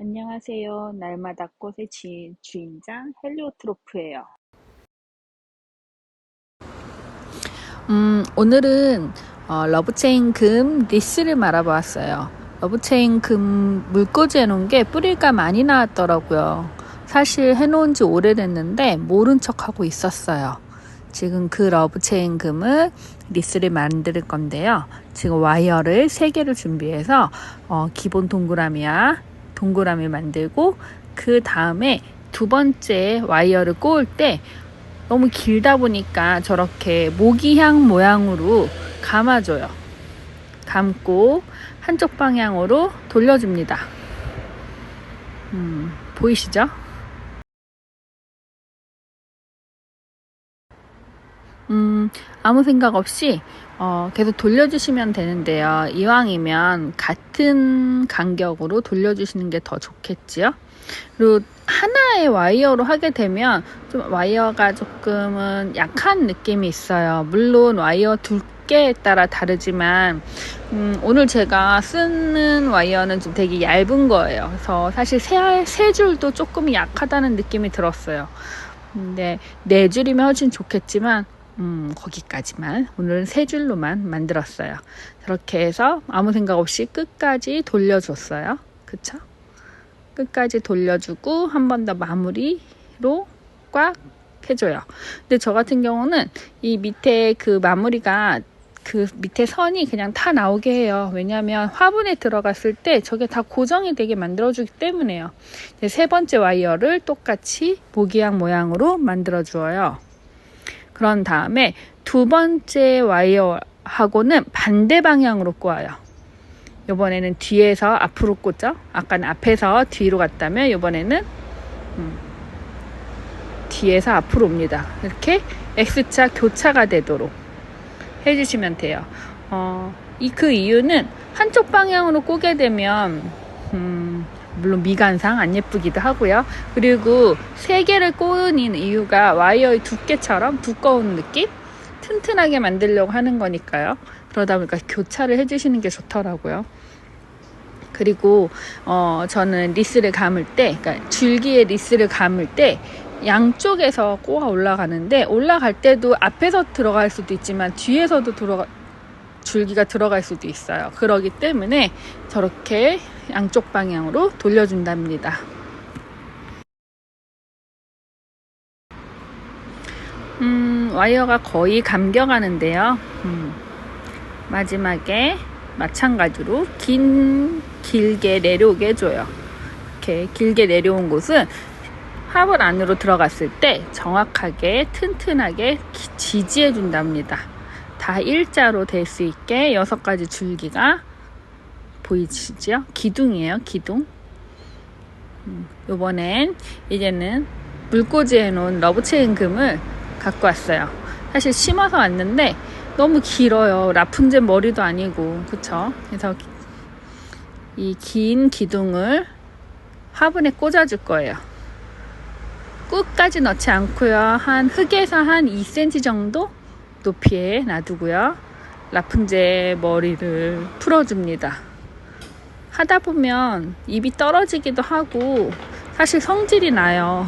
안녕하세요. 날마다 꽃의 주인장 헬리오트로프예요. 오늘은 러브체인 금 리스를 말아보았어요. 러브체인 금 물꽂이 해놓은 게 뿌리가 많이 나왔더라고요. 사실 해놓은 지 오래됐는데 모른 척하고 있었어요. 지금 그 러브체인 금을 리스를 만들 건데요. 지금 와이어를 3개를 준비해서 기본 동그라미 만들고, 그 다음에 두 번째 와이어를 꽂을 때 너무 길다 보니까 저렇게 모기향 모양으로 감아줘요. 감고 한쪽 방향으로 돌려줍니다. 보이시죠? 아무 생각 없이 계속 돌려주시면 되는데요. 이왕이면 같은 간격으로 돌려주시는 게 더 좋겠지요. 그리고 하나의 와이어로 하게 되면 좀 와이어가 조금은 약한 느낌이 있어요. 물론 와이어 두께에 따라 다르지만 오늘 제가 쓰는 와이어는 좀 되게 얇은 거예요. 그래서 사실 세 줄도 조금 약하다는 느낌이 들었어요. 근데 4줄이면 훨씬 좋겠지만 거기까지만. 오늘은 3줄로만 만들었어요. 저렇게 해서 아무 생각 없이 끝까지 돌려줬어요. 그쵸? 끝까지 돌려주고 한 번 더 마무리로 꽉 해줘요. 근데 저 같은 경우는 이 밑에 그 마무리가 그 밑에 선이 그냥 다 나오게 해요. 왜냐하면 화분에 들어갔을 때 저게 다 고정이 되게 만들어주기 때문에요. 세 번째 와이어를 똑같이 모기향 모양으로 만들어 주어요. 그런 다음에 두 번째 와이어하고는 반대 방향으로 꽂아요. 이번에는 뒤에서 앞으로 꽂죠. 아까는 앞에서 뒤로 갔다면 이번에는 뒤에서 앞으로 옵니다. 이렇게 X자 교차가 되도록 해주시면 돼요. 그 이유는 한쪽 방향으로 꽂게 되면 물론 미간상 안 예쁘기도 하고요. 그리고 3개를 꽂는 이유가 와이어의 두께처럼 두꺼운 느낌? 튼튼하게 만들려고 하는 거니까요. 그러다 보니까 교차를 해주시는 게 좋더라고요. 그리고 저는 리스를 감을 때, 그러니까 줄기에 리스를 감을 때 양쪽에서 꼬아 올라가는데, 올라갈 때도 앞에서 들어갈 수도 있지만 뒤에서도 줄기가 들어갈 수도 있어요. 그러기 때문에 저렇게 양쪽 방향으로 돌려준답니다. 와이어가 거의 감겨가는데요. 마지막에 마찬가지로 길게 내려오게 해줘요. 이렇게 길게 내려온 곳은 화분 안으로 들어갔을 때 정확하게 튼튼하게 지지해 준답니다. 다 일자로 될 수 있게 6가지 줄기가 보이시죠? 기둥이에요, 기둥. 이제는 물꽂이 해놓은 러브체인 금을 갖고 왔어요. 사실 심어서 왔는데 너무 길어요. 라푼젤 머리도 아니고, 그쵸? 그래서 이 긴 기둥을 화분에 꽂아줄 거예요. 끝까지 넣지 않고요. 흙에서 한 2cm 정도 높이에 놔두고요. 라푼젤 머리를 풀어줍니다. 하다 보면 잎이 떨어지기도 하고 사실 성질이 나요.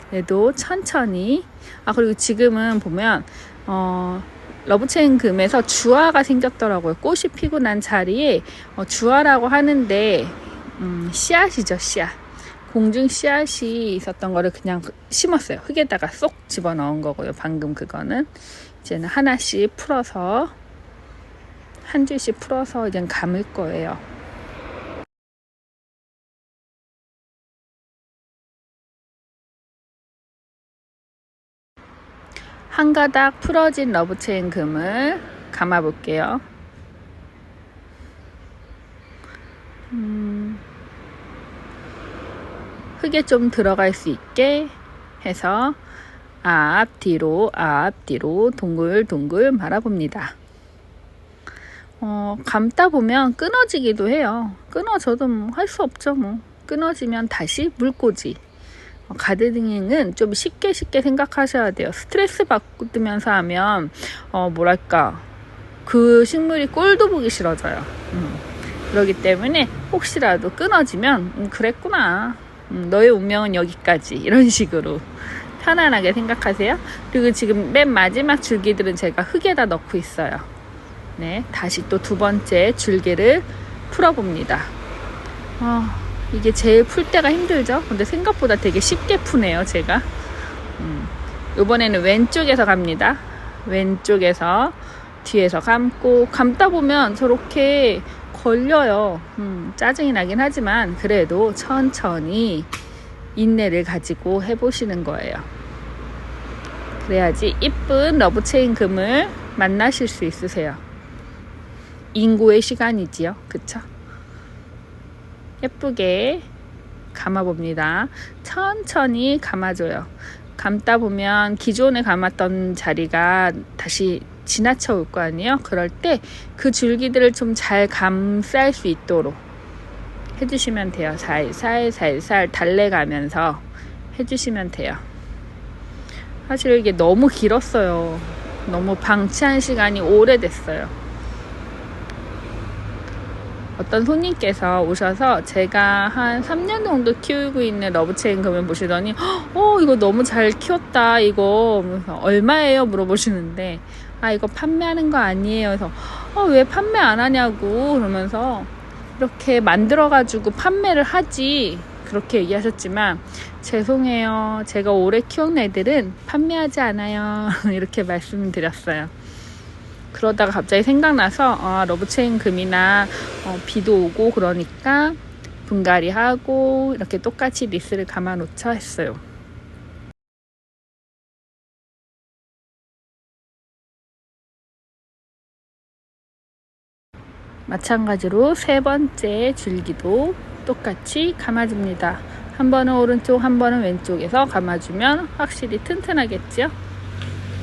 그래도 천천히. 그리고 지금은 보면 러브체인 금에서 주화가 생겼더라고요. 꽃이 피고 난 자리에 주화라고 하는데 씨앗이죠, 씨앗. 공중 씨앗이 있었던 거를 그냥 심었어요. 흙에다가 쏙 집어넣은 거고요. 방금 그거는 이제는 하나씩 풀어서 한 줄씩 풀어서 이제 감을 거예요. 한 가닥 풀어진 러브체인 금을 감아 볼게요. 흙에 좀 들어갈 수 있게 해서 앞뒤로 동글동글 말아봅니다. 감다 보면 끊어지기도 해요. 끊어져도 할 수 없죠. 끊어지면 다시 물꽂이. 가드닝은 좀 쉽게 생각하셔야 돼요. 스트레스 받으면서 하면 그 식물이 꼴도 보기 싫어져요. 그렇기 때문에 혹시라도 끊어지면 그랬구나, 너의 운명은 여기까지, 이런 식으로 편안하게 생각하세요. 그리고 지금 맨 마지막 줄기들은 제가 흙에다 넣고 있어요. 네, 다시 또 두 번째 줄기를 풀어봅니다. 이게 제일 풀 때가 힘들죠. 근데 생각보다 되게 쉽게 푸네요, 제가. 이번에는 왼쪽에서 갑니다. 왼쪽에서 뒤에서 감고, 감다 보면 저렇게 걸려요. 짜증이 나긴 하지만 그래도 천천히 인내를 가지고 해보시는 거예요. 그래야지 이쁜 러브체인 금을 만나실 수 있으세요. 인고의 시간이지요, 그쵸? 예쁘게 감아봅니다. 천천히 감아줘요. 감다 보면 기존에 감았던 자리가 다시 지나쳐 올 거 아니에요? 그럴 때 그 줄기들을 좀 잘 감쌀 수 있도록 해주시면 돼요. 살살 달래가면서 해주시면 돼요. 사실 이게 너무 길었어요. 너무 방치한 시간이 오래됐어요. 어떤 손님께서 오셔서 제가 한 3년 정도 키우고 있는 러브체인 금을 보시더니 이거 너무 잘 키웠다, 이거 얼마예요? 물어보시는데, 이거 판매하는 거 아니에요. 그래서 왜 판매 안 하냐고 그러면서, 이렇게 만들어 가지고 판매를 하지, 그렇게 얘기하셨지만, 죄송해요, 제가 오래 키운 애들은 판매하지 않아요. 이렇게 말씀드렸어요. 그러다가 갑자기 생각나서 러브체인 금이나 비도 오고 그러니까 분갈이 하고 이렇게 똑같이 리스를 감아 놓자 했어요. 마찬가지로 세 번째 줄기도 똑같이 감아줍니다. 한 번은 오른쪽, 한 번은 왼쪽에서 감아주면 확실히 튼튼하겠죠?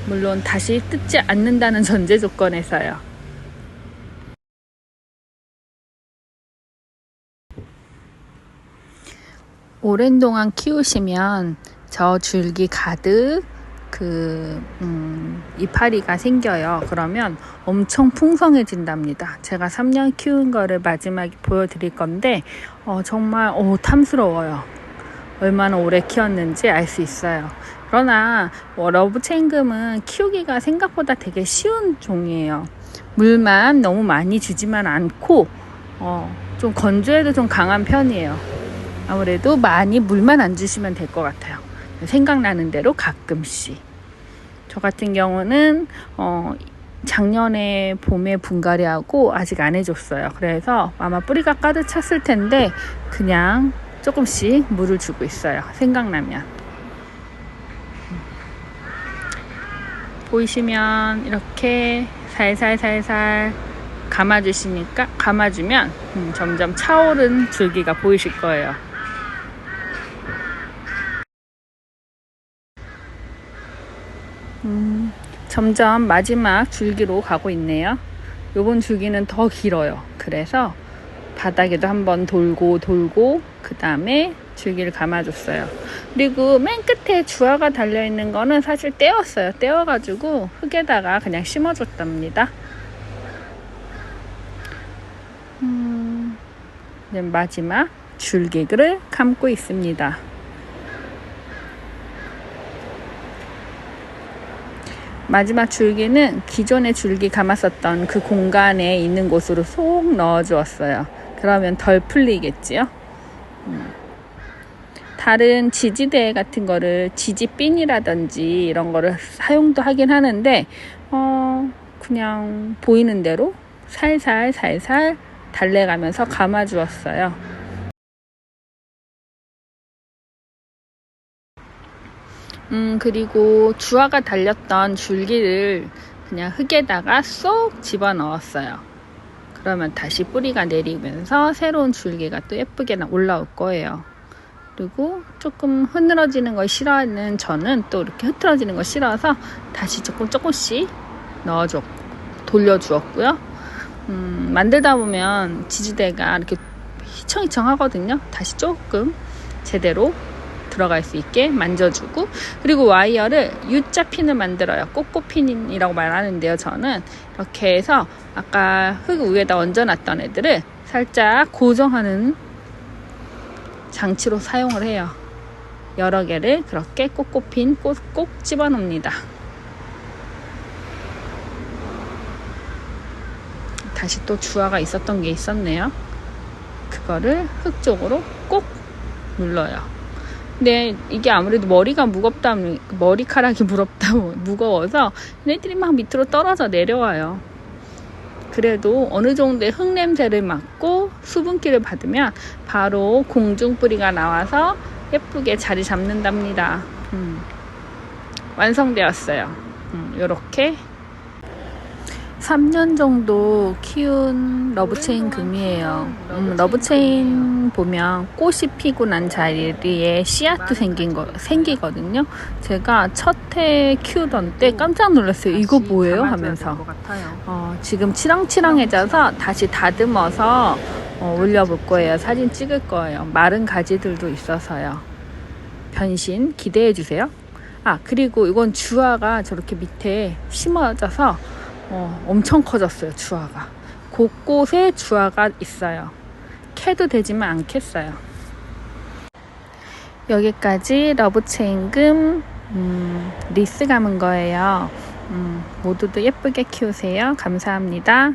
물론 다시 뜯지 않는다는 전제 조건에서요. 오랜 동안 키우시면 저 줄기 가득 이파리가 생겨요. 그러면 엄청 풍성해진답니다. 제가 3년 키운 거를 마지막에 보여드릴 건데 정말 탐스러워요. 얼마나 오래 키웠는지 알 수 있어요. 그러나 러브체인 금은 키우기가 생각보다 되게 쉬운 종이에요. 물만 너무 많이 주지만 않고 좀 건조해도 좀 강한 편이에요. 아무래도 많이 물만 안 주시면 될 것 같아요. 생각나는 대로 가끔씩. 저 같은 경우는 작년에 봄에 분갈이하고 아직 안 해줬어요. 그래서 아마 뿌리가 가득 찼을 텐데 그냥 조금씩 물을 주고 있어요. 생각나면. 보이시면 이렇게 살살 감아주면 점점 차오른 줄기가 보이실 거예요. 점점 마지막 줄기로 가고 있네요. 요번 줄기는 더 길어요. 그래서 바닥에도 한번 돌고 그 다음에 줄기를 감아줬어요. 그리고 맨 끝에 주화가 달려있는 거는 사실 떼었어요. 떼어가지고 흙에다가 그냥 심어줬답니다. 이제 마지막 줄기를 감고 있습니다. 마지막 줄기는 기존의 줄기 감았었던 그 공간에 있는 곳으로 쏙 넣어 주었어요. 그러면 덜 풀리겠지요. 다른 지지대 같은 거를 지지핀이라든지 이런 거를 사용도 하긴 하는데 그냥 보이는 대로 살살 달래가면서 감아 주었어요. 그리고 주화가 달렸던 줄기를 그냥 흙에다가 쏙 집어 넣었어요. 그러면 다시 뿌리가 내리면서 새로운 줄기가 또 예쁘게 올라올 거예요. 그리고 조금 흐느러지는 걸 싫어하는 저는 또 이렇게 흐트러지는 거 싫어서 다시 조금씩 돌려주었고요. 만들다 보면 지지대가 이렇게 휘청휘청 하거든요. 다시 조금 제대로 들어갈 수 있게 만져주고, 그리고 와이어를 U자 핀을 만들어요. 꼬꼬핀이라고 말하는데요. 저는 이렇게 해서 아까 흙 위에다 얹어놨던 애들을 살짝 고정하는 장치로 사용을 해요. 여러 개를 그렇게 꽃꽃핀 꼭꼭 집어 넣습니다. 다시 또 주화가 있었던 게 있었네요. 그거를 흙 쪽으로 꼭 눌러요. 근데 이게 아무래도 머리카락이 무거워서 얘네들이 막 밑으로 떨어져 내려와요. 그래도 어느 정도의 흙 냄새를 맡고 수분기를 받으면 바로 공중뿌리가 나와서 예쁘게 자리 잡는답니다. 완성되었어요. 요렇게 3년 정도 키운 러브체인 금이에요. 러브체인 보면 꽃이 피고 난 자리에 씨앗도 생기거든요. 제가 첫 해 키우던 때 깜짝 놀랐어요. 이거 뭐예요? 하면서. 지금 치렁치렁해져서 다시 다듬어서 올려볼 거예요. 사진 찍을 거예요. 마른 가지들도 있어서요. 변신 기대해주세요. 그리고 이건 주화가 저렇게 밑에 심어져서 엄청 커졌어요. 주화가 곳곳에 주화가 있어요. 캐도 되지만 안 캤어요. 여기까지 러브체인금 리스 감은 거예요. 모두도 예쁘게 키우세요. 감사합니다.